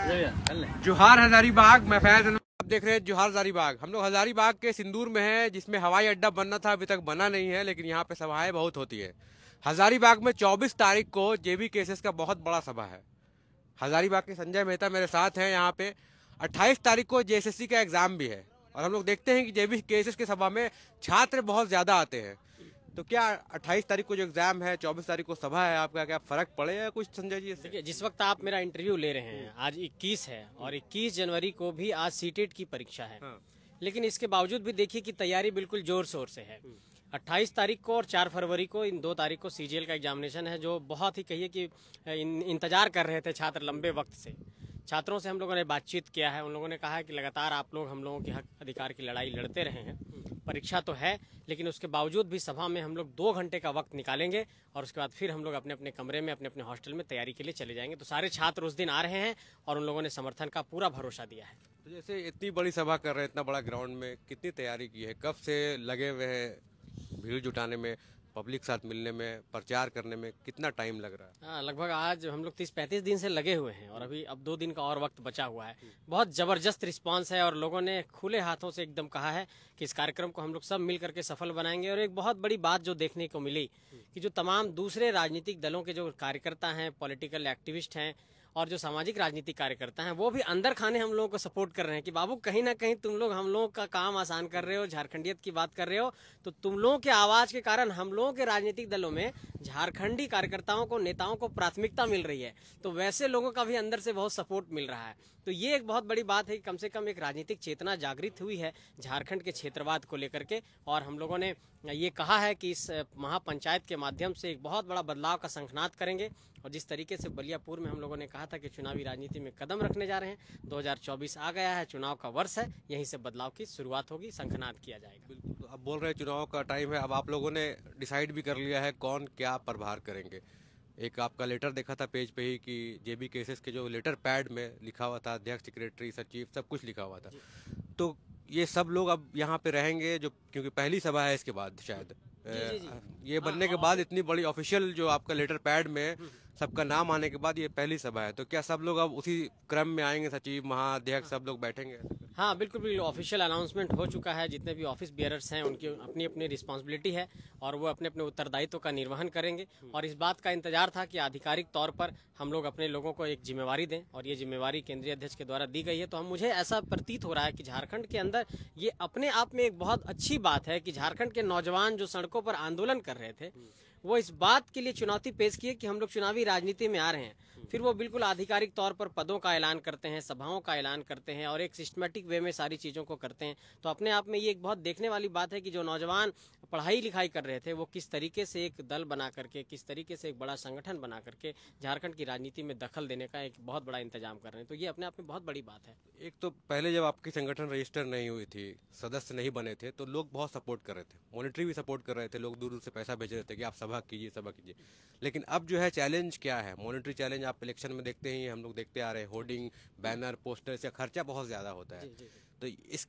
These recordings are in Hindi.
जोहार हजारीबाग। मैं फैज आप देख रहे हैं जोहार हजारीबाग। हम लोग हजारीबाग के सिंदूर में हैं, जिसमें हवाई अड्डा बनना था, अभी तक बना नहीं है, लेकिन यहाँ पे सभाएं बहुत होती है। हजारीबाग में 24 तारीख को जेबी केसेस का बहुत बड़ा सभा है। हजारीबाग के संजय मेहता मेरे साथ हैं यहाँ पे। 28 तारीख को जेएसएससी का एग्जाम भी है, और हम लोग देखते हैं कि जेबी केसेस की सभा में छात्र बहुत ज्यादा आते हैं। तो क्या 28 तारीख को जो एग्जाम है, 24 तारीख को सभा है, आपका क्या फर्क पड़ेगा कुछ संजय जी इससे? देखिए, जिस वक्त आप मेरा इंटरव्यू ले रहे हैं आज 21 है और 21 जनवरी को भी आज सीटेट की परीक्षा है। हाँ। लेकिन इसके बावजूद भी देखिए कि तैयारी बिल्कुल जोर शोर से है। 28 तारीख को और 4 फरवरी को, इन 2 तारीख को सीजीएल का एग्जामिनेशन है, जो बहुत ही कहिए कि इंतजार कर रहे थे छात्र लंबे वक्त से। छात्रों से हम लोगों ने बातचीत किया है, उन लोगों ने कहा है कि लगातार आप लोग हम लोगों के हक अधिकार की लड़ाई लड़ते रहे हैं। परीक्षा तो है, लेकिन उसके बावजूद भी सभा में हम लोग 2 घंटे का वक्त निकालेंगे और उसके बाद फिर हम लोग अपने अपने कमरे में, अपने अपने हॉस्टल में तैयारी के लिए चले जाएंगे। तो सारे छात्र उस दिन आ रहे हैं और उन लोगों ने समर्थन का पूरा भरोसा दिया है। तो जैसे इतनी बड़ी सभा कर रहे हैं, इतना बड़ा ग्राउंड में, कितनी तैयारी की है, कब से लगे हुए हैं भीड़ जुटाने में, पब्लिक साथ मिलने में, प्रचार करने में, कितना टाइम लग रहा है? हाँ, लगभग आज हम लोग 30-35 दिन से लगे हुए हैं और अभी अब 2 दिन का और वक्त बचा हुआ है। बहुत जबरदस्त रिस्पांस है और लोगों ने खुले हाथों से एकदम कहा है कि इस कार्यक्रम को हम लोग सब मिल करके सफल बनाएंगे। और एक बहुत बड़ी बात जो देखने को मिली कि जो तमाम दूसरे राजनीतिक दलों के जो कार्यकर्ता हैं, पॉलिटिकल एक्टिविस्ट हैं और जो सामाजिक राजनीतिक कार्यकर्ता हैं, वो भी अंदर खाने हम लोगों को सपोर्ट कर रहे हैं कि बाबू कहीं ना कहीं तुम लोग हम लोगों का काम आसान कर रहे हो, झारखंडियत की बात कर रहे हो, तो तुम लोगों के आवाज के कारण हम लोगों के राजनीतिक दलों में झारखंडी कार्यकर्ताओं को, नेताओं को प्राथमिकता मिल रही है। तो वैसे लोगों का भी अंदर से बहुत सपोर्ट मिल रहा है। तो ये एक बहुत बड़ी बात है कि कम से कम एक राजनीतिक चेतना जागृत हुई है झारखंड के क्षेत्रवाद को लेकर के। और हम लोगों ने ये कहा है कि इस महापंचायत के माध्यम से एक बहुत बड़ा बदलाव का शंखनाद करेंगे। और जिस तरीके से बलियापुर में हम लोगों ने कहा था कि चुनावी राजनीति में कदम रखने जा रहे हैं, 2024 आ गया है, चुनाव का वर्ष है, यहीं से बदलाव की शुरुआत होगी, शंखनाद किया जाएगा। बिल्कुल। तो अब बोल रहे हैं चुनाव का टाइम है, अब आप लोगों ने डिसाइड भी कर लिया है कौन क्या प्रभार करेंगे। एक आपका लेटर देखा था पेज पे ही कि जेबी केसेस के जो लेटर पैड में लिखा हुआ था, अध्यक्ष, सेक्रेटरी, सचिव, सब कुछ लिखा हुआ था। तो ये सब लोग अब यहाँ पे रहेंगे, जो क्योंकि पहली सभा है इसके बाद शायद ये बनने के बाद इतनी बड़ी ऑफिशियल जो आपका लेटर पैड में सबका नाम आने के बाद ये पहली सभा है, तो क्या सब लोग अब उसी क्रम में आएंगे, सचिव, महाअध्यक्ष, सब लोग बैठेंगे? हाँ, बिल्कुल बिल्कुल ऑफिशियल अनाउंसमेंट हो चुका है। जितने भी ऑफिस बियरर्स हैं उनकी अपनी अपनी रिस्पांसिबिलिटी है और वो अपने अपने उत्तरदायित्व का निर्वहन करेंगे। और इस बात का इंतजार था कि आधिकारिक तौर पर हम लोग अपने लोगों को एक जिम्मेवारी दें और ये जिम्मेवारी केंद्रीय अध्यक्ष के द्वारा दी गई है। तो हम मुझे ऐसा प्रतीत हो रहा है कि झारखंड के अंदर ये अपने आप में एक बहुत अच्छी बात है कि झारखंड के नौजवान जो सड़कों पर आंदोलन कर रहे थे, वो इस बात के लिए चुनौती पेश की है कि हम लोग चुनावी राजनीति में आ रहे हैं। फिर वो बिल्कुल आधिकारिक तौर पर पदों का ऐलान करते हैं, सभाओं का ऐलान करते हैं और एक सिस्टमेटिक वे में सारी चीज़ों को करते हैं। तो अपने आप में ये एक बहुत देखने वाली बात है कि जो नौजवान पढ़ाई लिखाई कर रहे थे, वो किस तरीके से एक दल बना करके, किस तरीके से एक बड़ा संगठन बना करके झारखंड की राजनीति में दखल देने का एक बहुत बड़ा इंतजाम कर रहे हैं। तो ये अपने आप में बहुत बड़ी बात है। एक तो पहले जब आपकी संगठन रजिस्टर नहीं हुई थी, सदस्य नहीं बने थे, तो लोग बहुत सपोर्ट कर रहे थे, मॉनिटरी भी सपोर्ट कर रहे थे, लोग दूर दूर से पैसा भेज रहे थे कि आप सभा कीजिए, सभा कीजिए। लेकिन अब जो है चैलेंज क्या है, मॉनिटरी चैलेंज आप इलेक्शन में देखते ही, हम लोग देखते आ रहे हैं, होर्डिंग, बैनर, पोस्टर से खर्चा बहुत ज्यादा होता है। तो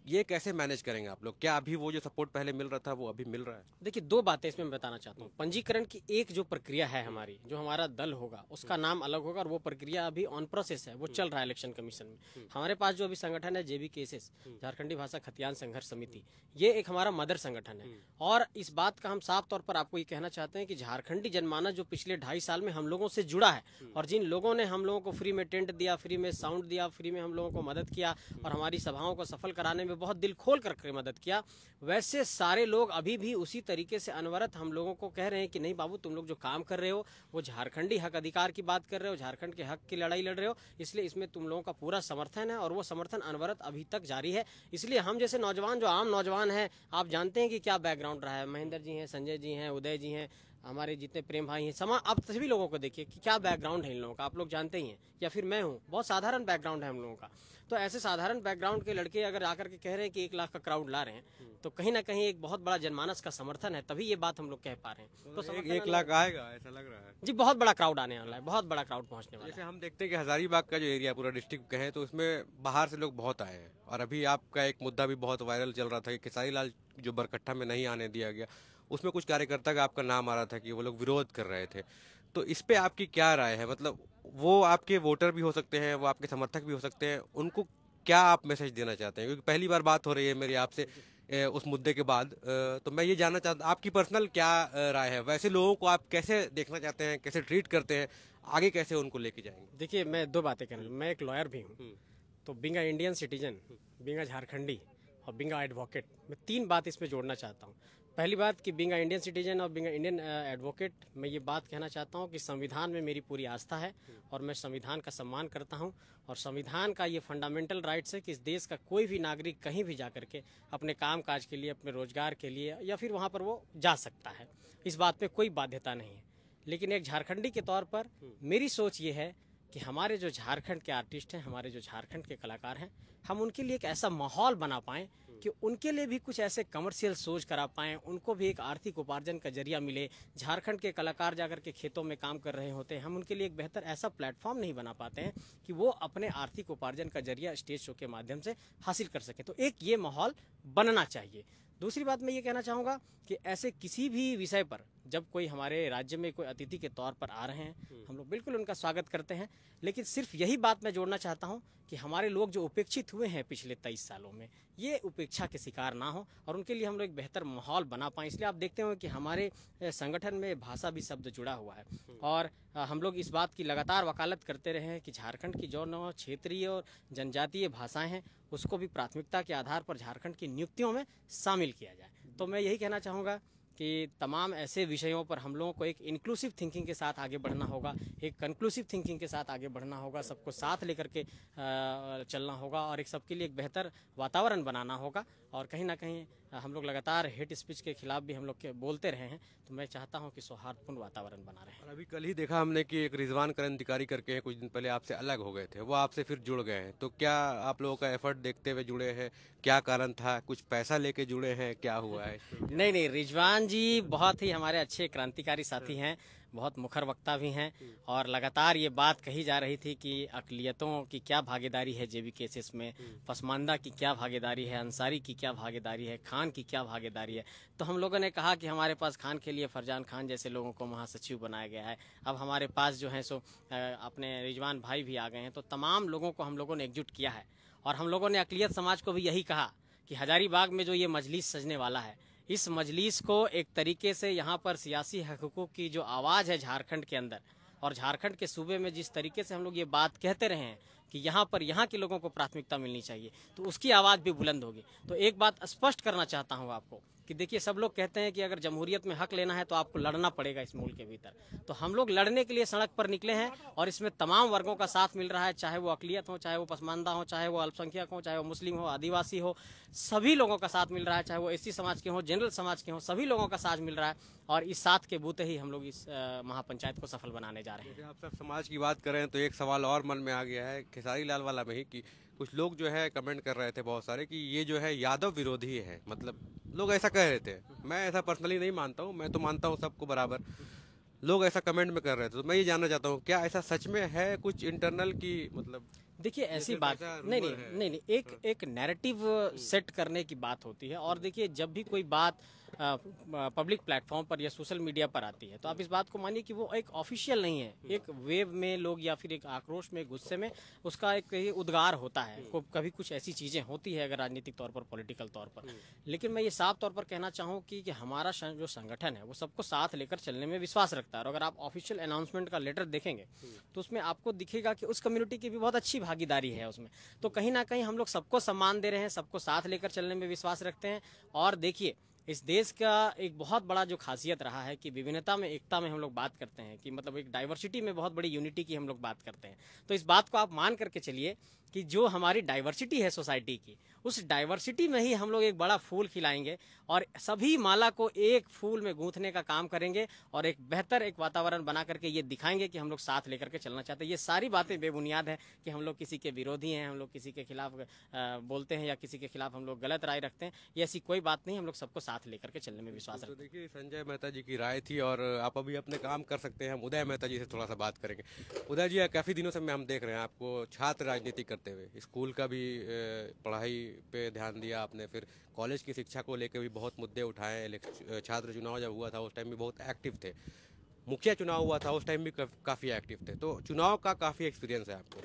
ये कैसे मैनेज करेंगे आप लोग? क्या अभी वो जो सपोर्ट पहले मिल रहा था वो अभी मिल रहा है? देखिए, 2 बातें इसमें मैं बताना चाहता हूँ। पंजीकरण की एक जो प्रक्रिया है हमारी, जो हमारा दल होगा उसका नाम अलग होगा और वो प्रक्रिया अभी ऑन प्रोसेस है, वो चल रहा है इलेक्शन कमीशन में। हमारे पास जो अभी संगठन है जेबी केसेस, झारखंडी भाषा खतियान संघर्ष समिति, ये एक हमारा मदर संगठन है। और इस बात का हम साफ तौर पर आपको ये कहना चाहते हैं कि झारखंडी जनमानस जो पिछले 2.5 साल में हम लोगों से जुड़ा है और जिन लोगों ने हम लोगों को फ्री में टेंट दिया, फ्री में साउंड दिया, फ्री में हम लोगों को मदद किया और हमारी सभाओं को सफल कराने में बहुत दिल खोल करके मदद किया, वैसे सारे लोग अभी भी उसी तरीके से अनवरत हम लोगों को कह रहे हैं कि नहीं बाबू, तुम लोग जो काम कर रहे हो वो झारखंडी हक अधिकार की बात कर रहे हो, झारखंड के हक की लड़ाई लड़ रहे हो, इसलिए इसमें तुम लोगों का पूरा समर्थन है और वो समर्थन अनवरत अभी तक जारी है। इसलिए हम जैसे नौजवान, जो आम नौजवान है, आप जानते हैं कि क्या बैकग्राउंड रहा है, महेंद्र जी हैं, संजय जी हैं, उदय जी हैं, हमारे जितने प्रेम भाई हैं, आप सभी लोगों को देखिए कि क्या बैकग्राउंड है इन लोगों का, आप लोग जानते ही हैं, या फिर मैं हूँ, बहुत साधारण बैकग्राउंड है हम लोगों का। तो ऐसे साधारण बैकग्राउंड के लड़के अगर आकर के कह रहे हैं कि 1 लाख का क्राउड ला रहे हैं, तो कहीं ना कहीं एक बहुत बड़ा जनमानस का समर्थन है, तभी ये बात हम लोग कह पा रहे हैं। तो 1 लाख आएगा ऐसा लग रहा है जी, बहुत बड़ा क्राउड आने वाला है, बहुत बड़ा क्राउड पहुंचने वाला है। जैसे हम देखते हैं कि हजारीबाग का जो एरिया पूरा डिस्ट्रिक्ट कहें तो उसमें बाहर से लोग बहुत आए हैं, और अभी आपका एक मुद्दा भी बहुत वायरल चल रहा था कि खेसारी लाल जो बरकट्टा में नहीं आने दिया गया, उसमें कुछ कार्यकर्ता का आपका नाम आ रहा था कि वो लोग विरोध कर रहे थे। तो इस पे आपकी क्या राय है? मतलब वो आपके वोटर भी हो सकते हैं, वो आपके समर्थक भी हो सकते हैं, उनको क्या आप मैसेज देना चाहते हैं? क्योंकि पहली बार बात हो रही है मेरी आपसे उस मुद्दे के बाद, तो मैं ये जानना चाहता आपकी पर्सनल क्या राय है? वैसे लोगों को आप कैसे देखना चाहते हैं, कैसे ट्रीट करते हैं, आगे कैसे उनको लेके जाएंगे? देखिए, मैं दो बातें कहना, मैं एक लॉयर भी हूँ। हम्म, तो being a Indian citizen, being a Jharkhandi और बीइंग अ एडवोकेट, मैं तीन बात इसमें जोड़ना चाहता हूँ। पहली बात कि बीइंग अ इंडियन सिटीजन और बीइंग अ इंडियन एडवोकेट, मैं ये बात कहना चाहता हूँ कि संविधान में मेरी पूरी आस्था है और मैं संविधान का सम्मान करता हूँ। और संविधान का ये फंडामेंटल राइट्स है कि इस देश का कोई भी नागरिक कहीं भी जा करके अपने काम काज के लिए, अपने रोजगार के लिए या फिर वहाँ पर वो जा सकता है। इस बात पे कोई बाध्यता नहीं है। लेकिन एक झारखंडी के तौर पर मेरी सोच ये है कि हमारे जो झारखंड के आर्टिस्ट हैं, हमारे जो झारखंड के कलाकार हैं, हम उनके लिए एक ऐसा माहौल बना पाएं कि उनके लिए भी कुछ ऐसे कमर्शियल शोज करा पाएं, उनको भी एक आर्थिक उपार्जन का जरिया मिले। झारखंड के कलाकार जाकर के खेतों में काम कर रहे होते हैं, हम उनके लिए एक बेहतर ऐसा प्लेटफॉर्म नहीं बना पाते हैं कि वो अपने आर्थिक उपार्जन का जरिया स्टेज शो के माध्यम से हासिल कर सके। तो एक ये माहौल बनना चाहिए। दूसरी बात मैं ये कहना चाहूँगा कि ऐसे किसी भी विषय पर जब कोई हमारे राज्य में कोई अतिथि के तौर पर आ रहे हैं, हम लोग बिल्कुल उनका स्वागत करते हैं। लेकिन सिर्फ यही बात मैं जोड़ना चाहता हूं कि हमारे लोग जो उपेक्षित हुए हैं पिछले 23 सालों में, ये उपेक्षा के शिकार ना हो और उनके लिए हम लोग एक बेहतर माहौल बना पाएं। इसलिए आप देखते हो कि हमारे संगठन में भाषा भी शब्द जुड़ा हुआ है और हम लोग इस बात की लगातार वकालत करते रहे हैं कि झारखंड की जो नौ क्षेत्रीय और जनजातीय भाषाएं हैं, उसको भी प्राथमिकता के आधार पर झारखंड की नियुक्तियों में शामिल किया जाए। तो मैं यही कहना चाहूँगा कि तमाम ऐसे विषयों पर हम लोगों को एक इंक्लूसिव थिंकिंग के साथ आगे बढ़ना होगा, एक कंक्लूसिव थिंकिंग के साथ आगे बढ़ना होगा, सबको साथ लेकर के चलना होगा और एक सबके लिए एक बेहतर वातावरण बनाना होगा। और कहीं ना कहीं हम लोग लगातार हेट स्पीच के खिलाफ भी हम लोग बोलते रहे हैं, तो मैं चाहता हूं कि सौहार्दपूर्ण वातावरण बना रहे। और अभी कल ही देखा हमने कि एक रिजवान क्रांतिकारी करके हैं, कुछ दिन पहले आपसे अलग हो गए थे, वो आपसे फिर जुड़ गए हैं, तो क्या आप लोगों का एफर्ट देखते हुए जुड़े हैं? क्या कारण था? कुछ पैसा लेके जुड़े हैं? क्या हुआ है इसमें? नहीं नहीं, रिजवान जी बहुत ही हमारे अच्छे क्रांतिकारी साथी हैं, बहुत मुखर वक्ता भी हैं और लगातार ये बात कही जा रही थी कि अकलियतों की क्या भागीदारी है जेबी केसेस में, पसमानदा की क्या भागीदारी है, अंसारी की क्या भागीदारी है, खान की क्या भागीदारी है। तो हम लोगों ने कहा कि हमारे पास खान के लिए फरजान खान जैसे लोगों को महासचिव बनाया गया है। अब हमारे पास जो है सो अपने रिजवान भाई भी आ गए हैं। तो तमाम लोगों को हम लोगों ने एकजुट किया है और हम लोगों ने अकलियत समाज को भी यही कहा कि हजारीबाग में जो ये मजलिस सजने वाला है, इस मजलिस को एक तरीके से यहाँ पर सियासी हकूक़ों की जो आवाज़ है झारखंड के अंदर और झारखंड के सूबे में जिस तरीके से हम लोग ये बात कहते रहे हैं कि यहाँ पर यहाँ के लोगों को प्राथमिकता मिलनी चाहिए, तो उसकी आवाज़ भी बुलंद होगी। तो एक बात स्पष्ट करना चाहता हूँ आपको कि देखिए, सब लोग कहते हैं कि अगर जमहूरियत में हक लेना है तो आपको लड़ना पड़ेगा इस मुल्क के भीतर। तो हम लोग लड़ने के लिए सड़क पर निकले हैं और इसमें तमाम वर्गों का साथ मिल रहा है, चाहे वो अकलियत हो, चाहे वो पसमानदा हो, चाहे वो अल्पसंख्यक हो, चाहे वो मुस्लिम हो, आदिवासी हो, सभी लोगों का साथ मिल रहा है, चाहे वो एससी समाज के हो, जनरल समाज के हो, सभी लोगों का साथ मिल रहा है और इस साथ के बूते ही हम लोग इस महापंचायत को सफल बनाने जा रहे हैं। जैसे आप सब समाज की बात करें तो एक सवाल और मन में आ गया है खेसारी लाल वाला में ही, कि कुछ लोग जो है कमेंट कर रहे थे बहुत सारे कि ये जो है यादव विरोधी है, मतलब लोग ऐसा कह रहे थे। मैं ऐसा पर्सनली नहीं मानता हूँ, मैं तो मानता हूँ सबको बराबर। लोग ऐसा कमेंट में कर रहे थे, तो मैं ये जानना चाहता हूँ क्या ऐसा सच में है कुछ इंटरनल की, मतलब देखिए, ये ऐसी सिर्फ बात ऐसा नहीं नहीं रूमर है? नहीं नहीं, एक नैरेटिव सेट करने की बात होती है। और देखिए, जब भी कोई बात पब्लिक प्लेटफॉर्म पर या सोशल मीडिया पर आती है तो आप इस बात को मानिए कि वो एक ऑफिशियल नहीं है। एक वेव में लोग या फिर एक आक्रोश में, गुस्से में उसका एक उद्गार होता है, कभी कुछ ऐसी चीजें होती है अगर राजनीतिक तौर पर, पॉलिटिकल तौर पर। लेकिन मैं ये साफ तौर पर कहना चाहूँ कि हमारा जो संगठन है वो सबको साथ लेकर चलने में विश्वास रखता है। और अगर आप ऑफिशियल अनाउंसमेंट का लेटर देखेंगे तो उसमें आपको दिखेगा कि उस कम्युनिटी की भी बहुत अच्छी भागीदारी है उसमें। तो कहीं ना कहीं हम लोग सबको सम्मान दे रहे हैं, सबको साथ लेकर चलने में विश्वास रखते हैं। और देखिए, इस देश का एक बहुत बड़ा जो खासियत रहा है कि विभिन्नता में एकता में हम लोग बात करते हैं, कि मतलब एक डाइवर्सिटी में बहुत बड़ी यूनिटी की हम लोग बात करते हैं। तो इस बात को आप मान करके चलिए कि जो हमारी डाइवर्सिटी है सोसाइटी की, उस डाइवर्सिटी में ही हम लोग एक बड़ा फूल खिलाएंगे और सभी माला को एक फूल में गूंथने का काम करेंगे और एक बेहतर एक वातावरण बना करके ये दिखाएंगे कि हम लोग साथ लेकर के चलना चाहते हैं। ये सारी बातें बेबुनियाद है कि हम लोग किसी के विरोधी हैं, हम लोग किसी के खिलाफ बोलते हैं या किसी के खिलाफ हम लोग गलत राय रखते हैं। ये ऐसी कोई बात नहीं, हम लोग सबको साथ लेकर के चलने में विश्वास तो रखते हैं। देखिए, संजय मेहता जी की राय थी और आप अभी अपने काम कर सकते हैं। हम उदय मेहता जी से थोड़ा सा बात करेंगे। उदय जी, काफ़ी दिनों से हम देख रहे हैं आपको छात्र राजनीति करते हुए। स्कूल का भी पढ़ाई पे ध्यान दिया आपने, फिर कॉलेज की शिक्षा को लेकर भी बहुत मुद्दे उठाए। छात्र चुनाव जब हुआ था उस टाइम भी बहुत एक्टिव थे। मुखिया चुनाव हुआ था उस टाइम भी काफ़ी एक्टिव थे, तो चुनाव का काफ़ी एक्सपीरियंस है आपको।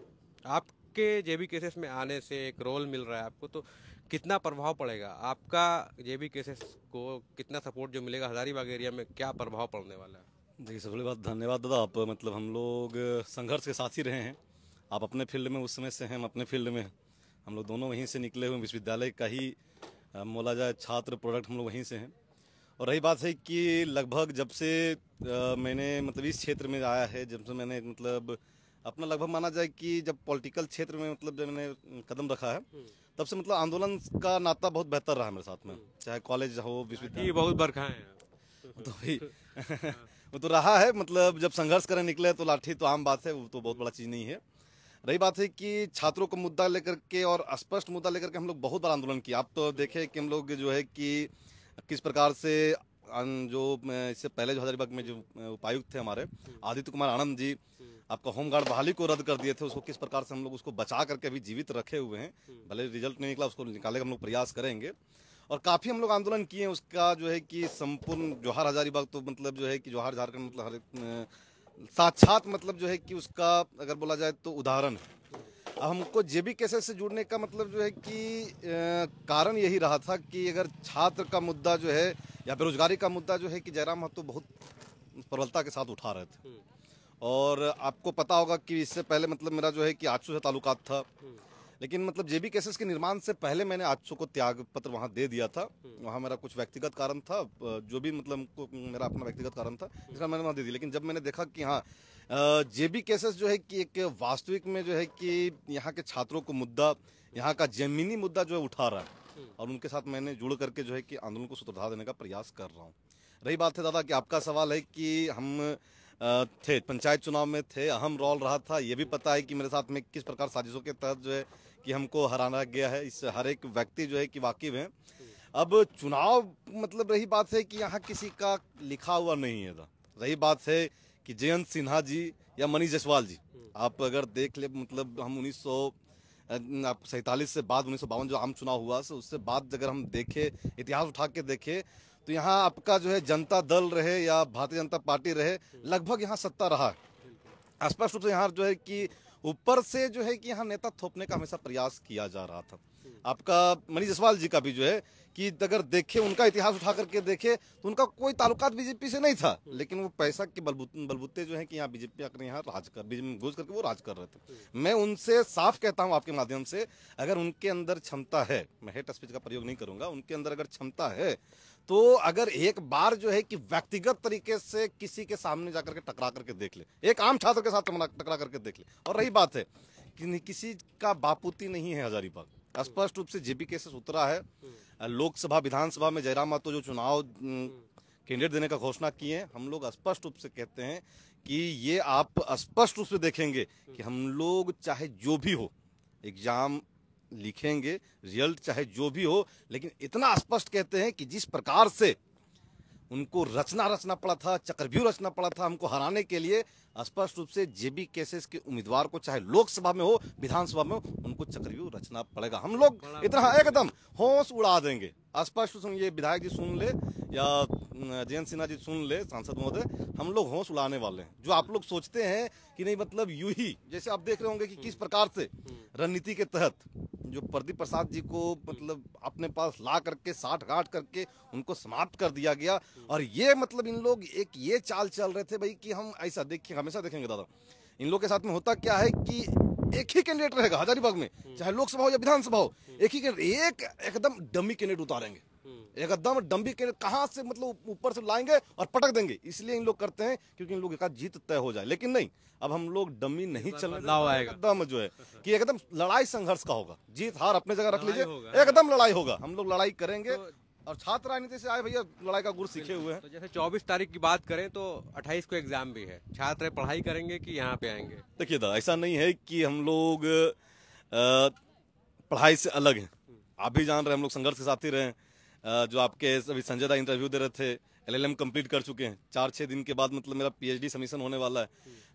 आपके जेबी केसेस में आने से एक रोल मिल रहा है आपको, तो कितना प्रभाव पड़ेगा आपका जेबी केसेस को, कितना सपोर्ट जो मिलेगा हजारीबाग एरिया में, क्या प्रभाव पड़ने वाला है? देखिए, सबसे बड़ी बात धन्यवाद दादा। आप मतलब हम लोग संघर्ष के साथ ही रहे हैं। आप अपने फील्ड में उस समय से हैं, हम अपने फील्ड में हैं। हम लोग दोनों वहीं से निकले हुए विश्वविद्यालय का ही बोला जाए छात्र प्रोडक्ट, हम लोग वहीं से हैं। और रही बात है कि लगभग जब से मैंने मतलब इस क्षेत्र में आया है, जब से मैंने मतलब अपना लगभग माना जाए कि जब पॉलिटिकल क्षेत्र में मतलब जब मैंने कदम रखा है, तब से मतलब आंदोलन का नाता बहुत बेहतर रहा मेरे साथ में, चाहे कॉलेज हो, विश्वविद्यालय। बहुत बरखा है। तो भाई वो तो रहा है, मतलब जब संघर्ष करने निकले तो लाठी तो आम बात है, वो तो बहुत बड़ा चीज नहीं है। रही बात है कि छात्रों को मुद्दा लेकर के और स्पष्ट मुद्दा लेकर के हम लोग बहुत बड़ा आंदोलन किया। आप तो देखे कि हम लोग जो है कि किस प्रकार से जो इससे पहले जो हजारीबाग में जो उपायुक्त थे हमारे आदित्य कुमार आनंद जी, आपका होमगार्ड बहाली को रद्द कर दिए थे, उसको किस प्रकार से हम लोग उसको बचा करके अभी जीवित रखे हुए हैं। भले रिजल्ट नहीं निकला, उसको निकालने का हम लोग प्रयास करेंगे। और काफी हम लोग आंदोलन किए हैं उसका, जो है कि संपूर्ण जोहार हजारीबाग तो मतलब जो है कि जोहार झारखंड मतलब हर साक्षात मतलब जो है कि उसका अगर बोला जाए तो उदाहरण है। अब हमको जेबी केसेस से जुड़ने का मतलब जो है कि कारण यही रहा था कि अगर छात्र का मुद्दा जो है या बेरोजगारी का मुद्दा जो है कि जयराम महतो बहुत प्रबलता के साथ उठा रहे थे। और आपको पता होगा कि इससे पहले मतलब मेरा जो है कि आजसू से ताल्लुकात था, लेकिन मतलब जेबी केसेस के निर्माण से पहले मैंने आजसू को त्याग पत्र वहां दे दिया था। वहां मेरा कुछ व्यक्तिगत कारण था, जो भी मतलब मेरा अपना व्यक्तिगत कारण था, इसका मैंने वहां दे दिया। लेकिन जब मैंने देखा कि हाँ जेबी केसेस जो है कि एक वास्तविक में जो है कि यहाँ के छात्रों को मुद्दा, यहाँ का जमीनी मुद्दा जो है उठा रहा है, और उनके साथ मैंने जुड़ करके जो है कि आंदोलन को सूत्रधार देने का प्रयास कर रहा हूँ। रही बात है दादा कि आपका सवाल है कि हम थे पंचायत चुनाव में थे, अहम रोल रहा था। ये भी पता है कि मेरे साथ में किस प्रकार साजिशों के तहत जो है कि हमको हराना गया है, इससे हर एक व्यक्ति जो है कि वाकिफ है। अब चुनाव मतलब रही बात है कि यहाँ किसी का लिखा हुआ नहीं है था। रही बात है कि जयंत सिन्हा जी या मनीष जायसवाल जी, आप अगर देख ले मतलब हम 1947 से बाद 1952 जो आम चुनाव हुआ उससे बाद अगर हम देखे, इतिहास उठा के देखे, तो यहाँ आपका जो है जनता दल रहे या भारतीय जनता पार्टी रहे, लगभग यहाँ सत्ता रहा है। स्पष्ट रूप से यहाँ जो है कि ऊपर से जो है कि यहाँ नेता थोपने का हमेशा प्रयास किया जा रहा था। आपका मनीष जायसवाल जी का भी जो है कि अगर देखे, उनका इतिहास उठा करके देखे तो उनका कोई ताल्लुकात बीजेपी से नहीं था, लेकिन वो पैसा के बलबूते जो है कि यहाँ बीजेपी आकर यहाँ राज कर घुस करके वो राज कर रहे थे। मैं उनसे साफ कहता हूँ आपके माध्यम से, अगर उनके अंदर क्षमता है, मैं हेट स्पीच का प्रयोग नहीं करूंगा, उनके अंदर अगर क्षमता है तो अगर एक बार जो है कि व्यक्तिगत तरीके से किसी के सामने जाकर के टकरा करके देख ले, एक आम छात्र के साथ टकरा करके देख ले। और रही बात है कि किसी का बापूती नहीं है हजारीबाग, स्पष्ट रूप से जेबी केसेस उतरा है। लोकसभा विधानसभा में जयराम महतो जो चुनाव कैंडिडेट देने का घोषणा किए हैं, हम लोग स्पष्ट रूप से कहते हैं कि ये आप स्पष्ट रूप से देखेंगे कि हम लोग चाहे जो भी हो एग्जाम लिखेंगे, रिजल्ट चाहे जो भी हो, लेकिन इतना स्पष्ट कहते हैं कि जिस प्रकार से उनको रचना पड़ा था, चक्रव्यूह रचना पड़ा था हमको हराने के लिए, स्पष्ट रूप से जेबी केसेस के उम्मीदवार को चाहे लोकसभा में हो विधानसभा में हो, उनको चक्रव्यूह रचना पड़ेगा। हम लोग इतना एकदम होश उड़ा देंगे। स्पष्ट सुन, ये विधायक जी सुन ले या जयंत सिन्हा जी सुन ले, सांसद महोदय, हम लोग होश उड़ाने वाले हैं। जो आप लोग सोचते हैं कि नहीं मतलब यूं ही, जैसे आप देख रहे होंगे कि किस प्रकार से रणनीति के तहत जो प्रदीप प्रसाद जी को मतलब अपने पास ला करके साठ गांठ करके उनको समाप्त कर दिया गया। और ये मतलब इन लोग एक ये चाल चल रहे थे भाई कि हम ऐसा देखिए, हमेशा देखेंगे दादा, इन लोग के साथ में होता क्या है कि एक ही कैंडिडेट रहेगा हजारीबाग में, चाहे लोकसभा हो या विधानसभा हो, एक ही कैंडिडेट, एकदम डमी कैंडिडेट उतारेंगे, एकदम डम्बी कैंडिडेट कहाँ से मतलब ऊपर से लाएंगे और पटक देंगे। इसलिए इन लोग करते हैं क्योंकि इन लोग का जीत तय हो जाए। लेकिन नहीं, अब हम लोग डमी नहीं चलने देंगे। एकदम जो है कि एकदम लड़ाई संघर्ष का होगा, जीत हार अपने जगह रख लीजिए, एकदम लड़ाई होगा, हम लोग लड़ाई करेंगे। और छात्र राजनीति से आए भैया, लड़ाई का गुर सीखे हुए हैं। तो जैसे 24 तारीख की बात करें तो 28 को एग्जाम भी है, छात्र पढ़ाई करेंगे कि यहाँ पे आएंगे? देखिए दादा, ऐसा नहीं है कि हम लोग पढ़ाई से अलग हैं। आप भी जान रहे हैं, हम लोग संघर्ष के साथ ही रहे। जो आपके अभी संजय दा इंटरव्यू दे रहे थे, एलएलएम कंप्लीट कर चुके हैं, 4-6 दिन के बाद मतलब मेरा पीएचडी सबमिशन होने वाला है।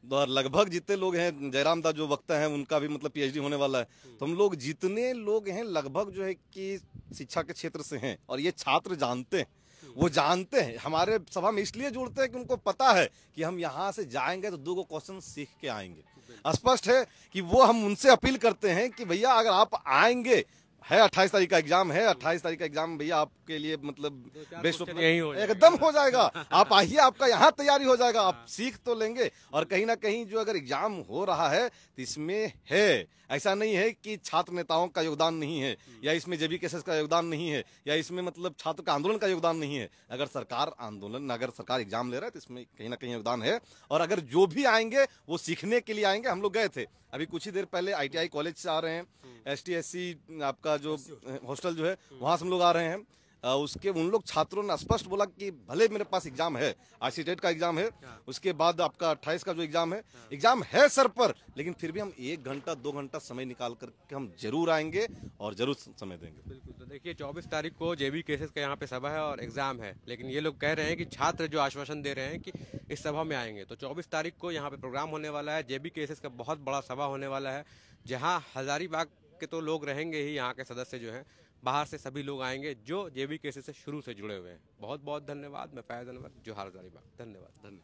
और लगभग जितने लोग हैं, जयराम दा जो वक्ता हैं उनका भी मतलब पीएचडी होने वाला है। तो हम लोग जितने लोग हैं लगभग जो है कि शिक्षा के क्षेत्र से हैं, और ये छात्र जानते हैं। वो जानते हैं, हमारे सभा में इसलिए जुड़ते हैं कि उनको पता है कि हम यहाँ से जाएंगे तो 2 क्वेश्चन सीख के आएंगे। स्पष्ट है कि वो हम उनसे अपील करते हैं कि भैया अगर आप आएंगे, है 28 तारीख का एग्जाम है, 28 तारीख का एग्जाम भैया आपके लिए मतलब बेस्ट यही हो जाएगा। एकदम हो जाएगा। आप आइए, आपका यहाँ तैयारी हो जाएगा, आप सीख तो लेंगे। और कहीं ना कहीं जो अगर एग्जाम हो रहा है तो इसमें है, ऐसा नहीं है कि छात्र नेताओं का योगदान नहीं है, या इसमें जेबी केसेस का योगदान नहीं है, या इसमें मतलब छात्र का आंदोलन का योगदान नहीं है। अगर सरकार एग्जाम ले रहा है तो इसमें कहीं ना कहीं योगदान है। और अगर जो भी आएंगे वो सीखने के लिए आएंगे। हम लोग गए थे अभी कुछ ही देर पहले ITI कॉलेज से आ रहे हैं, ST/SC आपका जो हॉस्टल जो है वहां से हम लोग आ रहे हैं। उसके उन लोग छात्रों ने स्पष्ट बोला कि भले मेरे पास एग्जाम है, आज टेट का एग्जाम है, उसके बाद आपका 28 का जो एग्जाम है सर पर, लेकिन फिर भी हम 1 घंटा 2 घंटा समय निकाल करके हम जरूर आएंगे और जरूर समय देंगे। बिल्कुल। तो देखिए 24 तारीख को जेबी केसेस का यहाँ पे सभा है और एग्जाम है, लेकिन ये लोग कह रहे हैं कि छात्र जो आश्वासन दे रहे हैं कि इस सभा में आएंगे। तो 24 तारीख को यहाँ पे प्रोग्राम होने वाला है, जेबी केसेस का बहुत बड़ा सभा होने वाला है, जहाँ हजारीबाग के तो लोग रहेंगे ही, यहाँ के सदस्य जो हैं, बाहर से सभी लोग आएंगे जो जेबी केसेस से शुरू से जुड़े हुए हैं। बहुत बहुत धन्यवाद। मैं फैज अनवर, जोहार हजारीबाग। धन्यवाद।